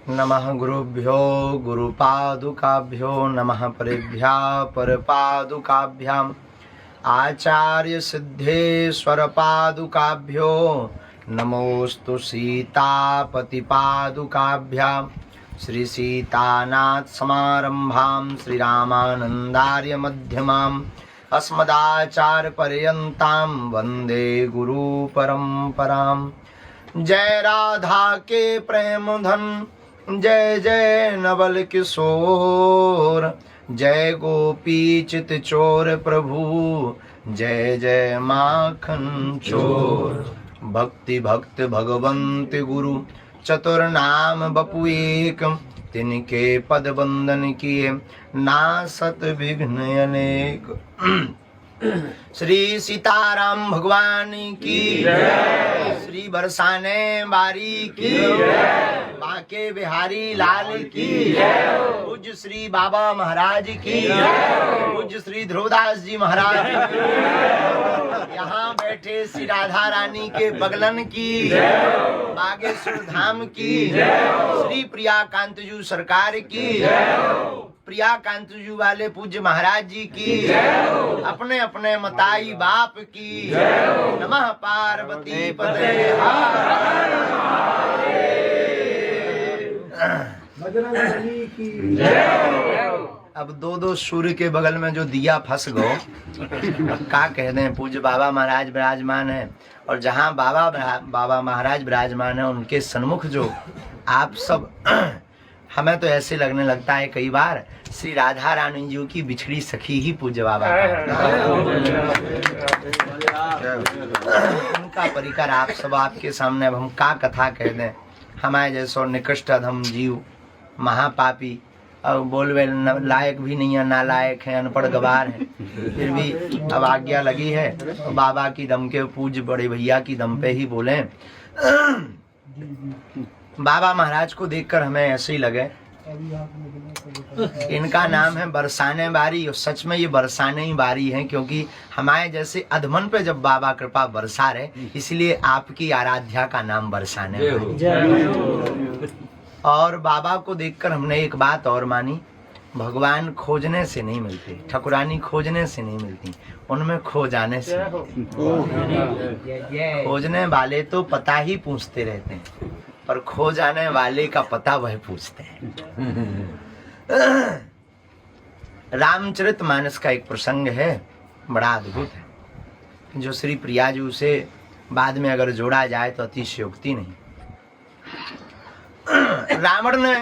नमः गुरुभ्यो गुरुपादुकाभ्यो नमः परेभ्यः परपादुकाभ्याम् आचार्य सिद्धेश्वर पादुकाभ्यो नमोस्तु सीतापतिपादुकाभ्याम् श्री सीतानाथ समारंभां श्री रामानंदार्य मध्यमाम् अस्मदाचार्य पर्यन्तां वंदे गुरु परंपराम्। जय राधा के प्रेम धन जय जय नवल किशोर, जय गोपी चित चोर प्रभु जय जय माखन चोर। भक्ति भक्त भगवंत गुरु चतुर नाम बपु एक, तिनके पद बंदन किए नासत विघ्न अनेक। श्री सीताराम भगवान की जय, श्री बरसाने बारी की जय, बांके बिहारी लाल की जय, पूज्य श्री बाबा महाराज की जय, पूज्य श्री ध्रुवदास जी महाराज की, यहाँ बैठे श्री राधा रानी के बगलन की जय, बागेश्वर धाम की जय, श्री प्रिया कांतजू सरकार की जय, प्रिया कांतजू वाले पूज्य महाराज जी की जय, अपने अपने मताई बाप की जय। नमः पार्वती पते बजरंगबली की जय। अब दो सूर्य के बगल में जो दिया फंस गो, क्या कह दें। पूज्य बाबा महाराज विराजमान है और जहाँ बाबा महाराज विराजमान है उनके सन्मुख जो आप सब हमें तो ऐसे लगने लगता है कई बार श्री राधा रानी जी की बिछड़ी सखी ही पूज्य बाबा उनका परिकर आप सब आपके सामने। अब हम का कथा कह दें। हमारे जैसो निकृष्ट अधम जीव महापापी और बोलवे लायक भी नहीं है, नालायक है, अनपढ़ गवार है, फिर भी अब आज्ञा लगी है तो बाबा की दम के पूज्य बड़े भैया की दम पे ही बोले। बाबा महाराज को देखकर हमें ऐसे ही लगे इनका नाम है बरसाने बारी, और सच में ये बरसाने ही बारी है, क्योंकि हमारे जैसे अधमन पे जब बाबा कृपा बरसा रहे इसलिए आपकी आराध्या का नाम बरसाने बारी। और बाबा को देखकर हमने एक बात और मानी, भगवान खोजने से नहीं मिलते, ठकुरानी खोजने से नहीं मिलती, उनमें खो जाने से। खोजने वाले तो पता ही पूछते रहते हैं, पर खो जाने वाले का पता वह पूछते हैं। रामचरितमानस का एक प्रसंग है, बड़ा अद्भुत है, जो श्री प्रिया जी से बाद में अगर जोड़ा जाए तो अतिशयोक्ति नहीं। रावण ने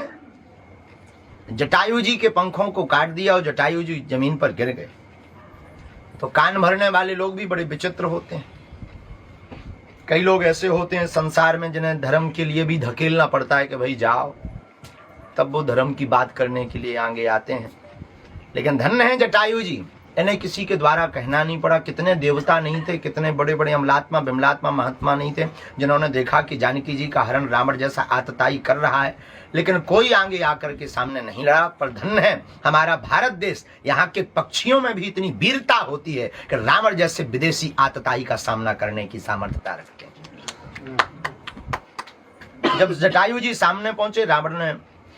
जटायु जी के पंखों को काट दिया और जटायु जी जमीन पर गिर गए। तो कान भरने वाले लोग भी बड़े विचित्र होते हैं। कई लोग ऐसे होते हैं संसार में जिन्हें धर्म के लिए भी धकेलना पड़ता है कि भाई जाओ, तब वो धर्म की बात करने के लिए आगे आते हैं। लेकिन धन्य है जटायु जी, इन्हें किसी के द्वारा कहना नहीं पड़ा। कितने देवता नहीं थे, कितने बड़े बड़े अमलात्मा बिमलात्मा महात्मा नहीं थे जिन्होंने देखा कि जानकी जी का हरण रावण जैसा आतताई कर रहा है, लेकिन कोई आगे आकर के सामने नहीं लड़ा। पर धन्य है हमारा भारत देश, यहाँ के पक्षियों में भी इतनी वीरता होती है कि रावण जैसे विदेशी आतताई का सामना करने की सामर्थ्यता रखते हैं। जब जटायु जी सामने पहुंचे, रावण ने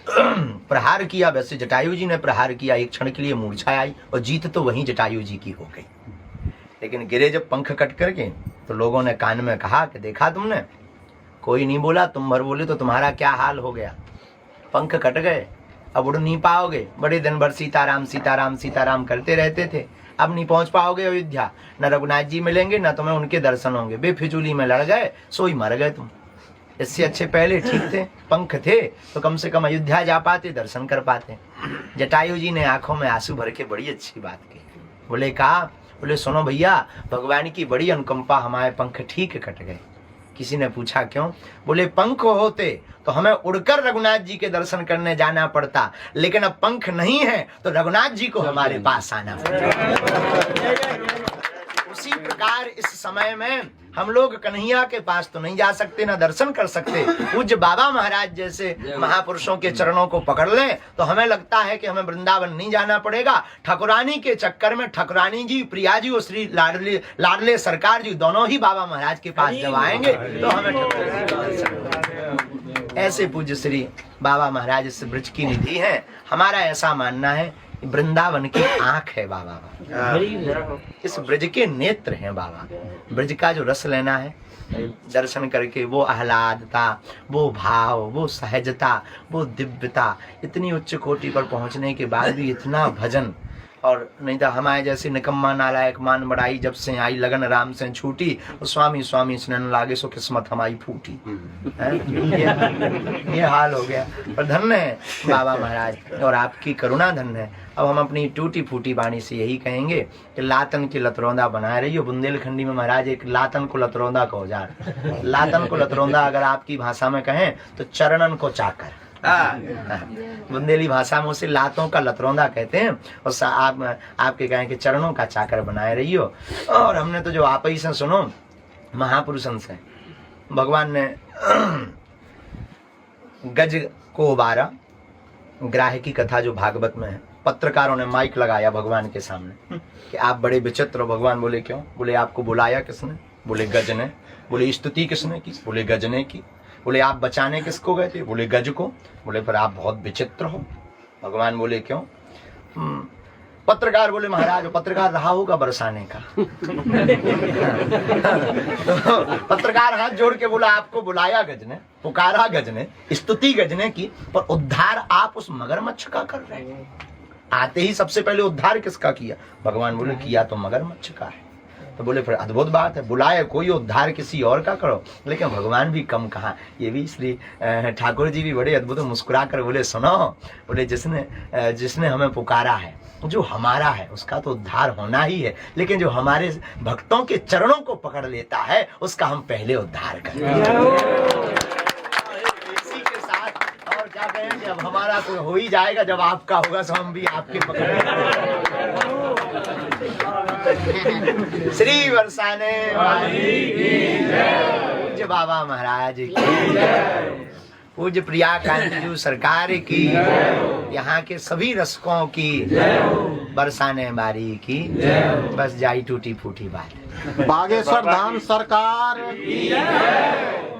प्रहार किया। वैसे जटायु जी ने प्रहार किया, एक क्षण के लिए मूर्छा आई और जीत तो वहीं जटायु जी की हो गई। लेकिन गिरे जब पंख कट करके तो लोगों ने कान में कहा कि देखा तुमने, कोई नहीं बोला, तुम भर बोले तो तुम्हारा क्या हाल हो गया, पंख कट गए, अब उड़ नहीं पाओगे। बड़े दिन भर सीताराम सीताराम सीताराम करते रहते थे, अब नहीं पहुंच पाओगे अयोध्या, न रघुनाथ जी मिलेंगे न तुम्हें उनके दर्शन होंगे, बेफिजूली में लड़ गए, सोई मर गए तुम। इससे अच्छे पहले ठीक थे, पंख थे तो कम से कम अयोध्या जा पाते, दर्शन कर पाते। जटायु जी ने आंखों में आंसू भर के बड़ी अच्छी बात की। बोले कहा, बोले सुनो भैया, भगवान की बड़ी अनुकंपा, हमारे पंख ठीक कट गए। किसी ने पूछा क्यों? बोले पंख होते तो हमें उड़कर रघुनाथ जी के दर्शन करने जाना पड़ता, लेकिन अब पंख नहीं है तो रघुनाथ जी को हमारे पास आना पड़ता। उसी प्रकार इस समय में हम लोग कन्हैया के पास तो नहीं जा सकते, ना दर्शन कर सकते। पूज्य बाबा महाराज जैसे महापुरुषों के चरणों को पकड़ लें तो हमें लगता है कि हमें वृंदावन नहीं जाना पड़ेगा। ठाकुरानी के चक्कर में ठाकुरानी जी, प्रिया जी और श्री लाडले सरकार जी दोनों ही बाबा महाराज के पास जब आएंगे तो हमें ऐसे पूज्य श्री बाबा महाराज इस ब्रज की निधि है। हमारा ऐसा मानना है वृंदावन की आंख है बाबा, इस ब्रज के नेत्र हैं बाबा। ब्रज का जो रस लेना है, दर्शन करके वो आह्लादता, वो भाव, वो सहजता, वो दिव्यता, इतनी उच्च कोटि पर पहुंचने के बाद भी इतना भजन। और नहीं तो हमारे जैसे निकम्मा नालायक मान बड़ाई, जब से आई लगन राम से छूटी, स्वामी स्वामी स्नन लागे सो किस्मत हमारी फूटी। ये हाल हो गया। पर धन्य है बाबा महाराज और आपकी करुणा धन्य है। अब हम अपनी टूटी फूटी वाणी से यही कहेंगे कि लातन की लतरौंदा बनाए रही हो। बुंदेलखंडी में महाराज एक लातन को लतरौंदा कहो जा, लातन को लतरौंदा अगर आपकी भाषा में कहें तो चरणन को चाकर। बुंदेली भाषा में उसे लातों का लतरौंदा कहते हैं। और आपके कहें कि चरणों का चाकर बनाए रही हो। और हमने तो जो आप ही से सुनो, महापुरुषन से भगवान ने गज को उबारा, ग्राह की कथा जो भागवत में है। पत्रकारों ने माइक लगाया भगवान के सामने कि आप बड़े विचित्र हो। भगवान बोले क्यों? बोले आपको बुलाया किसने? बोले गज ने। बोले स्तुति किसने की? बोले गज ने की। बोले आप बचाने किसको गए थे? बोले गज को। बोले पर आप बहुत विचित्र हो। भगवान बोले क्यों? पत्रकार बोले महाराज पत्रकार रहा होगा बरसाने का। तो पत्रकार हाथ जोड़ के बोला आपको बुलाया गज ने, पुकारा गज ने, स्तुति गज ने की, पर उद्धार आप उस मगरमच्छ का कर रहे हैं। आते ही सबसे पहले उद्धार किसका किया? भगवान बोले किया तो मगरमच्छ का है। तो बोले फिर अद्भुत बात है, बुलाए कोई उद्धार किसी और का करो। लेकिन भगवान भी कम कहा। ये भी श्री ठाकुर जी भी बड़े अद्भुत मुस्कुरा कर बोले सुनो, बोले जिसने हमें पुकारा है, जो हमारा है उसका तो उद्धार होना ही है, लेकिन जो हमारे भक्तों के चरणों को पकड़ लेता है उसका हम पहले उद्धार करें। इसी के साथ और क्या कहें, जब हमारा कोई हो ही जाएगा, जब आपका होगा तो हम भी आपके पकड़ेंगे। श्री बरसाने पूज्य बाबा महाराज की जय, पूज्य प्रिया कांतिजू सरकार की, यहाँ के सभी रसकों की, बरसाने बारी की, बस जाई टूटी फूटी बात। बागेश्वर धाम सरकार की जय।